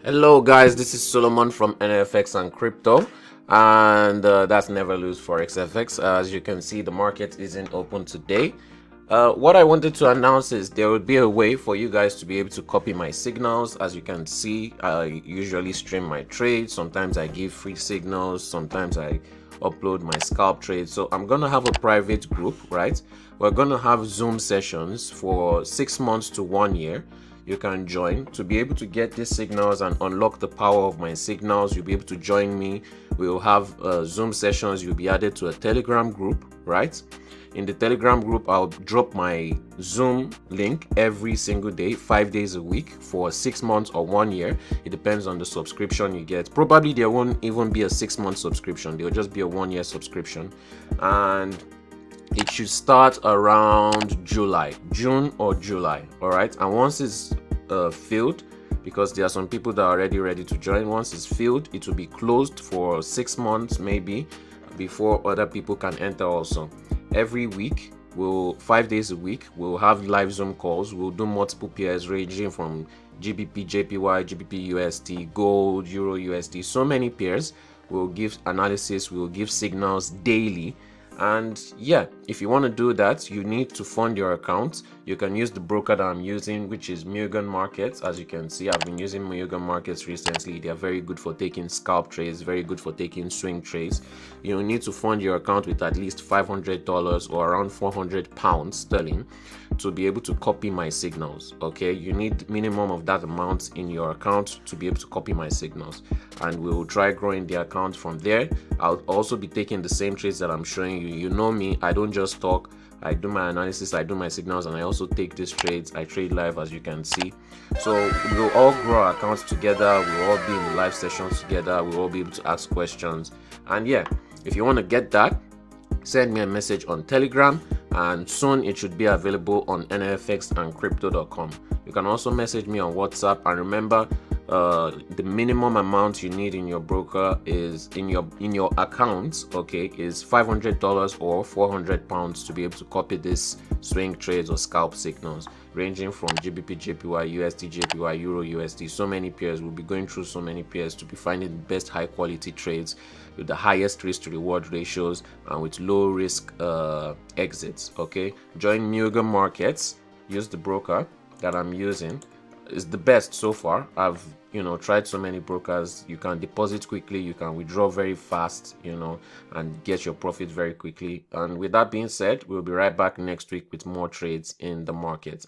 Hello guys, this is Solomon from NFX and Crypto, and that's Never Lose Forex FX. As you can see, the market isn't open today. What I wanted to announce is there will be a way for you guys to be able to copy my signals. As you can see, I usually stream my trades. Sometimes I give free signals, sometimes I upload my scalp trades. So I'm gonna have a private group, right? We're gonna have Zoom sessions for 6 months to 1 year. You can join to be able to get these signals and unlock the power of my signals. You'll be able to join me. We will have Zoom sessions. You'll be added to a Telegram group, right? In the Telegram group, I'll drop my Zoom link every single day, 5 days a week for 6 months or 1 year. It depends on the subscription you get. Probably there won't even be a 6-month subscription. There'll just be a 1-year subscription. And it should start around June or July. All right. And once it's filled, because there are some people that are already ready to join, once it's filled, it will be closed for 6 months maybe before other people can enter also. Every week, 5 days a week, we'll have live Zoom calls. We'll do multiple pairs ranging from GBP, JPY, GBP, USD, gold, Euro, USD, so many pairs. We'll give analysis, we'll give signals daily. And yeah, if you want to do that, you need to fund your account. You can use the broker that I'm using, which is Mugen Markets. As you can see, I've been using Mugen Markets recently. They are very good for taking scalp trades, very good for taking swing trades. You need to fund your account with at least $500 or around 400 pounds sterling to be able to copy my signals. Okay, you need minimum of that amount in your account to be able to copy my signals, and we'll try growing the account from there. I'll also be taking the same trades that I'm showing you. You know me, I don't just talk. I do my analysis, I do my signals, and I also take these trades. I trade live, as you can see. So we'll all grow our accounts together. We'll all be in the live sessions together. We'll all be able to ask questions. And yeah, if you want to get that, send me a message on Telegram, and soon it should be available on nfxandcrypto.com. You can also message me on WhatsApp, and remember, the minimum amount you need in your broker is in your account, okay, is $500 or 400 pounds to be able to copy this swing trades or scalp signals ranging from GBP, JPY, USD, JPY, Euro, USD. So many pairs. We'll be going through so many pairs to be finding the best high quality trades with the highest risk to reward ratios and with low risk exits. Okay, join Mugen Markets. Use the broker that I'm using. Is the best so far. I've tried so many brokers. You can deposit quickly, you can withdraw very fast, and get your profit very quickly. And with that being said, we'll be right back next week with more trades in the market.